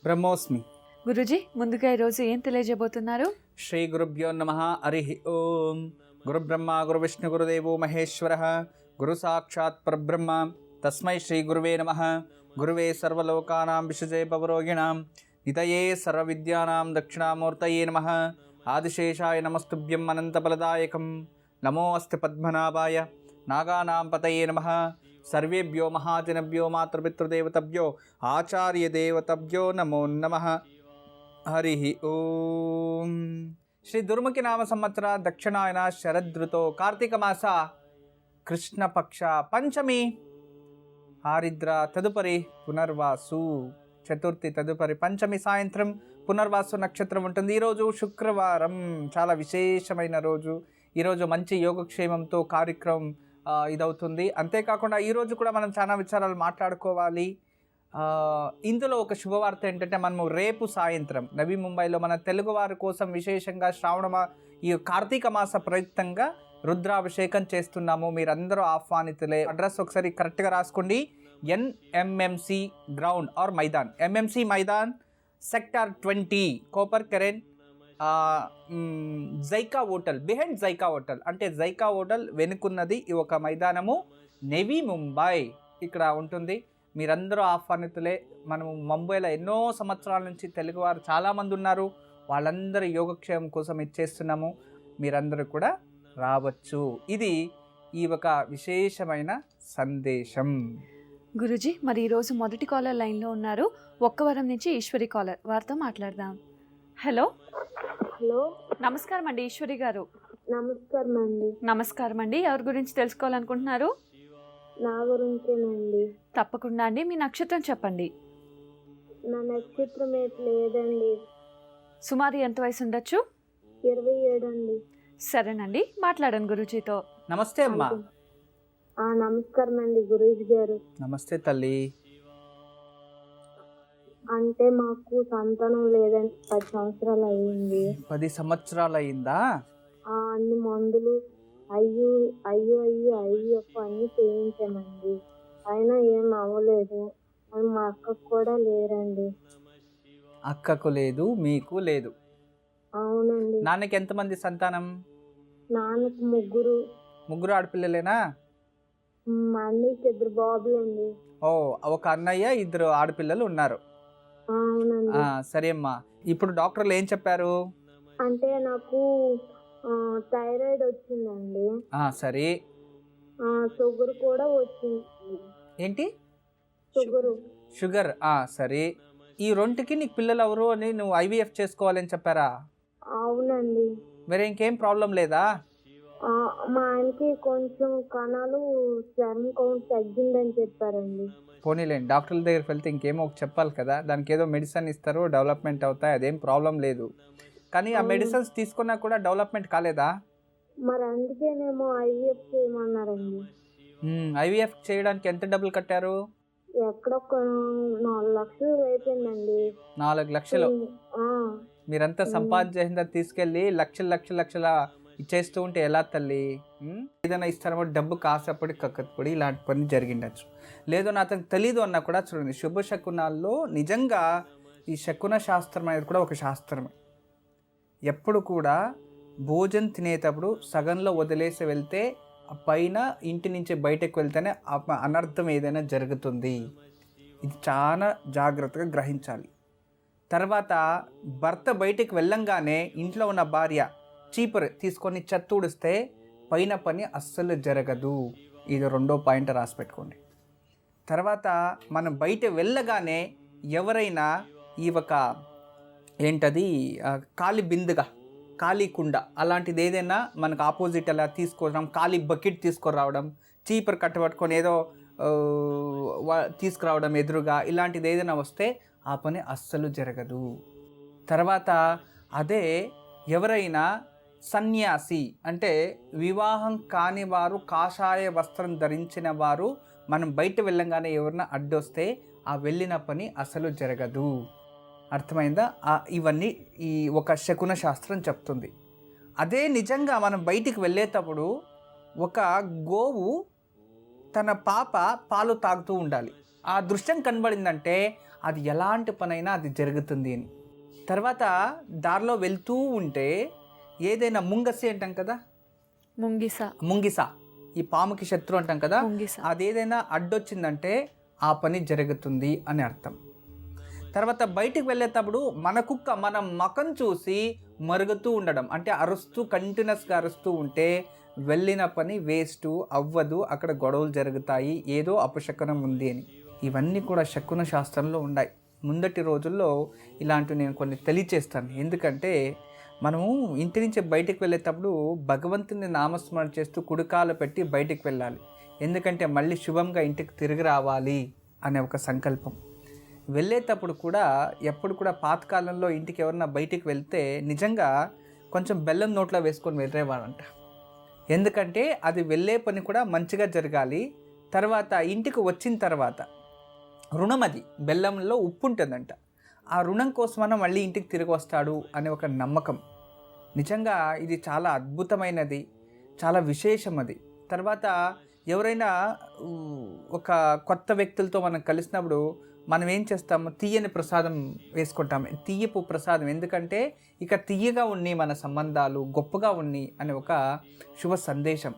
బ్రహ్మోస్మి. గురుజీ, ముందుగా ఈరోజు ఏం తెలియజేయబోతున్నారు? శ్రీ గురుభ్యో నమః. హరి ఓం. గురు బ్రహ్మ గురు విష్ణు గురుదేవో మహేశ్వర గురు సాక్షాత్ పరబ్రహ్మ తస్మై శ్రీ గురువే నమః. గురువే సర్వలోకానాం విషజే భవరోగిణాం నితయే సర్వవిద్యానాం దక్షిణామూర్తయే నమః. ఆదిశేషాయ నమస్తుభ్యం అనంతఫలదాయకం. నమో అస్తి పద్మనాభాయ నాగానాం పతయే నమః. సర్వేభ్యో మహాజనభ్యో మాతృపితృదేవతభ్యో ఆచార్యదేవతభ్యో నమో నమః. హరి ఓం. శ్రీ దుర్ముఖి నామ సంవత్సర దక్షిణాయన శరదృతో కార్తీక మాస కృష్ణపక్ష పంచమి ఆరిద్ర తదుపరి పునర్వాసు చతుర్థి తదుపరి పంచమి సాయంత్రం పునర్వాసు నక్షత్రం ఉంటుంది. ఈరోజు శుక్రవారం, చాలా విశేషమైన రోజు. ఈరోజు మంచి యోగక్షేమంతో కార్యక్రమం ఇదవుతుంది. అంతేకాకుండా ఈరోజు కూడా మనం చాలా విచారాలు మాట్లాడుకోవాలి. ఇందులో ఒక శుభవార్త ఏంటంటే, మనము రేపు సాయంత్రం నవీ ముంబైలో మన తెలుగువారి కోసం విశేషంగా ఈ కార్తీక మాస ప్రయుక్తంగా రుద్రాభిషేకం చేస్తున్నాము. మీరందరూ ఆహ్వానితులే. అడ్రస్ ఒకసారి కరెక్ట్గా రాసుకోండి. NMMC ground or maidan, MMC maidan, sector 20, Kopar Khairane, Jaika hotel, behind Jaika hotel. అంటే జైకా హోటల్ వెనుకున్నది ఈ ఒక మైదానము, నవీ ముంబై ఇక్కడ ఉంటుంది. మీరందరూ ఆహ్వానితులే. మనము ముంబైలో ఎన్నో సంవత్సరాల నుంచి తెలుగువారు చాలామంది ఉన్నారు. వాళ్ళందరూ యోగక్షేమం కోసం ఇచ్చేస్తున్నాము. మీరందరూ కూడా రావచ్చు. ఇది ఈ ఒక విశేషమైన సందేశం. గురుజీ, మరి ఈరోజు మొదటి కాలర్ లైన్లో ఉన్నారు. ఒక్కవరం నుంచి ఈశ్వరి కాలర్, వారితో మాట్లాడదాం. హలో. హలో, నమస్కారం అండి ఈశ్వరి గారు. నమస్కారం అండి. నమస్కారం అండి. ఎవరి గురించి తెలుసుకోవాలనుకుంటున్నారు? నా గురించేనండి. తప్పకుండా అండి. మీ నక్షత్రం చెప్పండి. నా నక్షత్రం లేదండి. సుమారు ఎంత వయసు ఉండొచ్చు? 27 అండి. సరేనండి, మాట్లాడండి గురుజీతో. నమస్తే అమ్మా. నమస్కారం అండి గురూజీ గారు. నమస్తే తల్లి. అంటే మాకు సంతానం లేదండి. 10 సంవత్సరాలు అయ్యింది. 10 సంవత్సరాలు అయిందా? అన్ని మందులు అయ్యో అన్ని చేయించామండి. అయినా ఏం అవ్వలేదు. మా అక్కకు కూడా లేరండి. అక్కకు లేదు, మీకు లేదు. అవునండి. నాన్నకి ఎంతమంది సంతానం? నాన్నకు ముగ్గురు ఆడపిల్లలేనా? మా అన్నయ్యకి 2 బాబులు అండి. ఓ, ఒక అన్నయ్య, 2 ఆడపిల్లలు ఉన్నారు. అవునండి. సరే అమ్మా. ఇప్పుడు డాక్టర్లు ఏం చెప్పారు? అంటే నాకు థైరాయిడ్ వచ్చిందండి. సరే. షుగర్ కూడా వచ్చింది. ఏంటి? షుగర్. సరే. ఈ రెండుకి నీకు పిల్లలు ఎవరు అని నువ్వు ఐవీఎఫ్ చేసుకోవాలని చెప్పారా? అవునండి. మరి ఇంకేం ప్రాబ్లం లేదా? మా ఆయనకి కొంచెం కణాలు స్పెర్మ్ కౌంట్ తగ్గిందని చెప్పారండి. పోనీలేండి, డాక్టర్ల దగ్గరికి వెళ్తే ఇంకేమో చెప్పాలి కదా. దానికి ఏదో మెడిసిన్ ఇస్తారు, డెవలప్మెంట్ అవుతాయి, అదేం ప్రాబ్లం లేదు. కానీ ఆ మెడిసిన్స్ తీసుకున్నా కూడా డెవలప్మెంట్ కాలేదా? మరి అందుకేనేమో ఐవీఎఫ్ చేయమన్నారండి. ఐవీఎఫ్ చేయడానికి ఎంత డబ్బులు కట్టారు? ఎక్కడొక్క 4 లక్షలు అయిపోయిందండి. 4 లక్షలు? మీరంతా సంపాదించేసిందా తీసుకెళ్ళి లక్షల ఇచ్చేస్తూ ఉంటే ఎలా తల్లి? ఏదైనా ఇస్తారో డబ్బు కాసపడి కక్కపడి ఇలాంటి పని జరిగిండచ్చు. లేదో నా అతనికి తెలీదు అన్నా కూడా చూడండి, శుభ శకునాల్లో నిజంగా ఈ శకున శాస్త్రం అనేది కూడా ఒక శాస్త్రమే. ఎప్పుడు కూడా భోజనం తినేటప్పుడు సగంలో వదిలేసి వెళ్తే పైన ఇంటి నుంచి బయటకు వెళ్తేనే అనర్థం ఏదైనా జరుగుతుంది. ఇది చాలా జాగ్రత్తగా గ్రహించాలి. తర్వాత భర్త బయటకు వెళ్ళంగానే ఇంట్లో ఉన్న భార్య చీపురు తీసుకొని చెత్తూడిస్తే పైన పని అస్సలు జరగదు. ఇది 2వ పాయింట్ రాసి పెట్టుకోండి. తర్వాత మనం బయట వెళ్ళగానే ఎవరైనా ఈ ఒక ఏంటది ఖాళీ బిందుగా, ఖాళీ కుండ అలాంటిది ఏదైనా మనకు ఆపోజిట్ అలా తీసుకురావడం, ఖాళీ బకెట్ తీసుకురావడం, చీపురు కట్టబట్టుకొని ఏదో తీసుకురావడం ఎదురుగా, ఇలాంటిది ఏదైనా వస్తే ఆ పని అస్సలు జరగదు. తర్వాత అదే ఎవరైనా సన్యాసి అంటే వివాహం కాని వారు, కాషాయ వస్త్రం ధరించిన వారు మనం బయట వెళ్ళంగానే ఎవరైనా అడ్డొస్తే ఆ వెళ్ళిన పని అసలు జరగదు. అర్థమైందా? ఇవన్నీ ఈ ఒక శకున శాస్త్రం చెప్తుంది. అదే నిజంగా మనం బయటికి వెళ్ళేటప్పుడు ఒక గోవు తన పాప పాలు తాగుతూ ఉండాలి. ఆ దృశ్యం కనబడిందంటే అది ఎలాంటి పనైనా అది జరుగుతుంది అని. తర్వాత దారిలో వెళ్తూ ఉంటే ఏదైనా ముంగసి అంటాం కదా, ముంగిస, ఈ పాముకి శత్రు అంటాం కదా, అదేదైనా అడ్డొచ్చిందంటే ఆ పని జరుగుతుంది అని అర్థం. తర్వాత బయటికి వెళ్ళేటప్పుడు మన కుక్క మన ముఖం చూసి మరుగుతూ ఉండడం, అంటే అరుస్తూ కంటిన్యూస్గా అరుస్తూ ఉంటే వెళ్ళిన పని వేస్ట్ అవ్వదు, అక్కడ గొడవలు జరుగుతాయి, ఏదో అపశకునం ఉంది అని. ఇవన్నీ కూడా శకున శాస్త్రంలో ఉన్నాయి. ముందటి రోజుల్లో ఇలాంటివి నేను కొన్ని తెలియచేస్తాను. ఎందుకంటే మనము ఇంటి నుంచి బయటికి వెళ్ళేటప్పుడు భగవంతుని నామస్మరణ చేస్తూ కుడికాలు పెట్టి బయటికి వెళ్ళాలి. ఎందుకంటే మళ్ళీ శుభంగా ఇంటికి తిరిగి రావాలి అనే ఒక సంకల్పం. వెళ్ళేటప్పుడు కూడా ఎప్పుడు కూడా పాతకాలంలో ఇంటికి ఎవరన్నా బయటికి వెళ్తే నిజంగా కొంచెం బెల్లం నోట్లో వేసుకొని వెళ్ళేవారంట. ఎందుకంటే అది వెళ్ళే పని కూడా మంచిగా జరగాలి. తర్వాత ఇంటికి వచ్చిన తర్వాత రుణం, అది బెల్లంలో ఉప్పు ఉంటుందంట, ఆ రుణం కోసమన్నా మళ్ళీ ఇంటికి తిరిగి వస్తాడు అనే ఒక నమ్మకం. నిజంగా ఇది చాలా అద్భుతమైనది, చాలా విశేషం అది. తర్వాత ఎవరైనా ఒక కొత్త వ్యక్తులతో మనం కలిసినప్పుడు మనం ఏం చేస్తాము, తీయని ప్రసాదం వేసుకుంటాము, తీయపు ప్రసాదం. ఎందుకంటే ఇక తీయగా ఉన్నాయి మన సంబంధాలు, గొప్పగా ఉన్నాయి అనే ఒక శుభ సందేశం.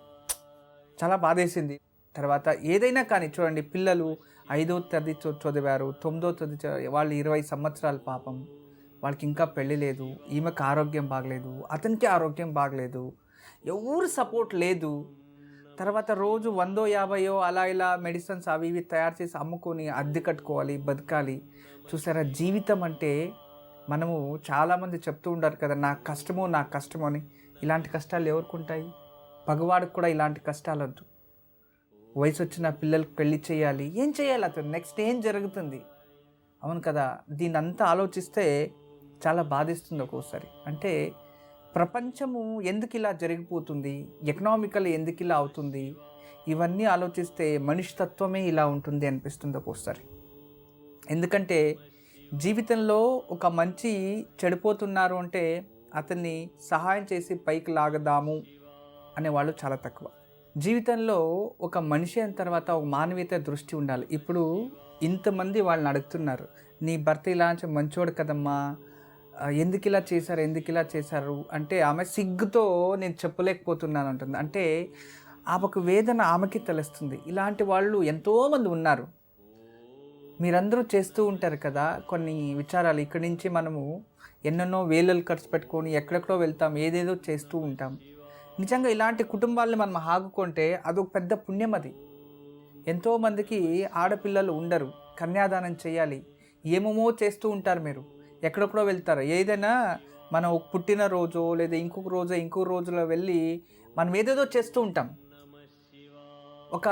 చాలా బాధేసింది. తర్వాత ఏదైనా కానీ చూడండి, పిల్లలు 5వ తరగతి చదివారు, 9వ తరగతి, వాళ్ళు 20 సంవత్సరాలు, పాపం వాళ్ళకి ఇంకా పెళ్ళి లేదు, ఈమెకు ఆరోగ్యం బాగలేదు, అతనికి ఆరోగ్యం బాగలేదు, ఎవరు సపోర్ట్ లేదు. తర్వాత రోజు 100-50 అలా ఇలా మెడిసిన్స్ అవి ఇవి తయారు చేసి అమ్ముకొని అద్దె కట్టుకోవాలి, బతకాలి. చూసారా, జీవితం అంటే మనము చాలామంది చెప్తూ ఉంటారు కదా, నా కష్టము అని. ఇలాంటి కష్టాలు ఎవరికి ఉంటాయి? పగవాడికి కూడా ఇలాంటి కష్టాలు వద్దు. వయసు వచ్చిన పిల్లలకు పెళ్లి చేయాలి, ఏం చేయాలి, అతను నెక్స్ట్ ఏం జరుగుతుంది? అవును కదా, దీన్ని అంతా ఆలోచిస్తే చాలా బాధిస్తుంది ఒక్కోసారి. అంటే ప్రపంచము ఎందుకు ఇలా జరిగిపోతుంది, ఎకనామికల్ ఎందుకు ఇలా అవుతుంది, ఇవన్నీ ఆలోచిస్తే మనిషి తత్వమే ఇలా ఉంటుంది అనిపిస్తుంది ఒక్కోసారి. ఎందుకంటే జీవితంలో ఒక మంచి చెడిపోతున్నారు అంటే అతన్ని సహాయం చేసి పైకి లాగదాము అనేవాళ్ళు చాలా తక్కువ. జీవితంలో ఒక మనిషి అయిన తర్వాత ఒక మానవీయత దృష్టి ఉండాలి. ఇప్పుడు ఇంతమంది వాళ్ళని అడుగుతున్నారు, నీ భర్త ఇలా మంచోడు కదమ్మా, ఎందుకు ఇలా చేశారు అంటే ఆమె సిగ్గుతో నేను చెప్పలేకపోతున్నాను అంటుంది. అంటే ఆమెకు వేదన ఆమెకి తెలుస్తుంది. ఇలాంటి వాళ్ళు ఎంతోమంది ఉన్నారు. మీరందరూ చేస్తూ ఉంటారు కదా కొన్ని విచారాలు. ఇక్కడి నుంచి మనము ఎన్నెన్నో వేలలు ఖర్చు పెట్టుకొని ఎక్కడెక్కడో వెళ్తాం, ఏదేదో చేస్తూ ఉంటాం. నిజంగా ఇలాంటి కుటుంబాలను మనం ఆగుకుంటే అదొక పెద్ద పుణ్యం. అది ఎంతోమందికి ఆడపిల్లలు ఉండరు, కన్యాదానం చేయాలి, ఏమేమో చేస్తూ ఉంటారు. మీరు ఎక్కడెక్కడో వెళ్తారు. ఏదైనా మనం ఒక పుట్టినరోజు లేదా ఇంకొక రోజులో వెళ్ళి మనం ఏదేదో చేస్తూ ఉంటాం. ఒక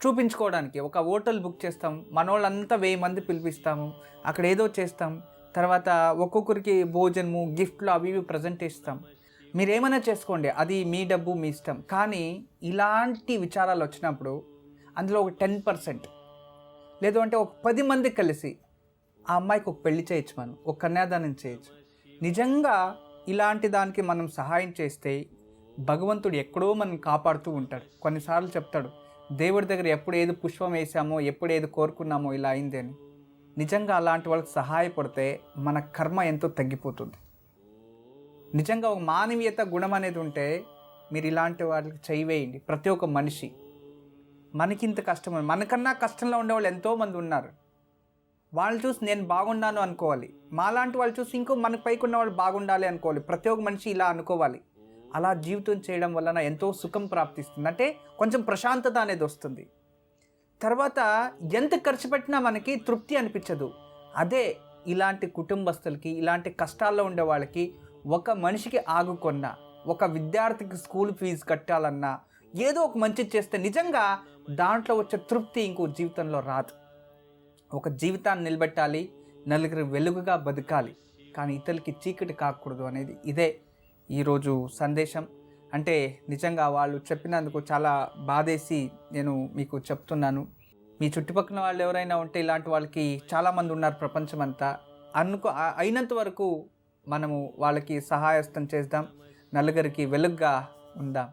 చూపించుకోవడానికి ఒక హోటల్ బుక్ చేస్తాం, మన వాళ్ళంతా 1000 మంది పిలిపిస్తాము, అక్కడ ఏదో చేస్తాం. తర్వాత ఒక్కొక్కరికి భోజనము, గిఫ్ట్లు అవి ఇవి ప్రజెంట్ చేస్తాం. మీరేమైనా చేసుకోండి, అది మీ డబ్బు, మీ ఇష్టం. కానీ ఇలాంటి విచారాలు వచ్చినప్పుడు అందులో ఒక 10% లేదు అంటే ఒక 10 మంది కలిసి ఆ అమ్మాయికి ఒక పెళ్లి చేయొచ్చు, మనం ఒక కన్యాదానం చేయొచ్చు. నిజంగా ఇలాంటి దానికి మనం సహాయం చేస్తే భగవంతుడు ఎక్కడో మనం కాపాడుతూ ఉంటాడు. కొన్నిసార్లు చెప్తాడు, దేవుడి దగ్గర ఎప్పుడు ఏది పుష్పం వేసామో, ఎప్పుడు ఏది కోరుకున్నామో ఇలా అయింది అని. నిజంగా అలాంటి వాళ్ళకి సహాయపడితే మన కర్మ ఎంతో తగ్గిపోతుంది. నిజంగా ఒక మానవీయత గుణం అనేది ఉంటే మీరు ఇలాంటి వాళ్ళకి చేయివేయండి. ప్రతి ఒక్క మనిషి మనకింత కష్టం, మనకన్నా కష్టంలో ఉండేవాళ్ళు ఎంతోమంది ఉన్నారు. వాళ్ళు చూసి నేను బాగున్నాను అనుకోవాలి, మాలాంటి వాళ్ళు చూసి ఇంకో మనకు పైకి ఉన్న వాళ్ళు బాగుండాలి అనుకోవాలి. ప్రతి ఒక్క మనిషి ఇలా అనుకోవాలి. అలా జీవితం చేయడం వలన ఎంతో సుఖం ప్రాప్తిస్తుంది. అంటే కొంచెం ప్రశాంతత అనేది వస్తుంది. తర్వాత ఎంత ఖర్చు పెట్టినా మనకి తృప్తి అనిపించదు. అదే ఇలాంటి కుటుంబస్తులకి, ఇలాంటి కష్టాల్లో ఉండే వాళ్ళకి, ఒక మనిషికి ఆగుకున్నా, ఒక విద్యార్థికి స్కూల్ ఫీజు కట్టాలన్నా, ఏదో ఒక మంచి చేస్తే నిజంగా దాంట్లో వచ్చే తృప్తి ఇంకో జీవితంలో రాదు. ఒక జీవితాన్ని నిలబెట్టాలి, నలుగురు వెలుగుగా బతకాలి, కానీ ఇతరులకి చీకటి కాకూడదు అనేది ఇదే ఈరోజు సందేశం. అంటే నిజంగా వాళ్ళు చెప్పినందుకు చాలా బాధేసి నేను మీకు చెప్తున్నాను. మీ చుట్టుపక్కల వాళ్ళు ఎవరైనా ఉంటే ఇలాంటి వాళ్ళకి చాలామంది ఉన్నారు ప్రపంచమంతా. అయినంత వరకు మనము వాళ్ళకి సహాయస్తం చేద్దాం, నలుగురికి వెలుగుగా ఉందాం.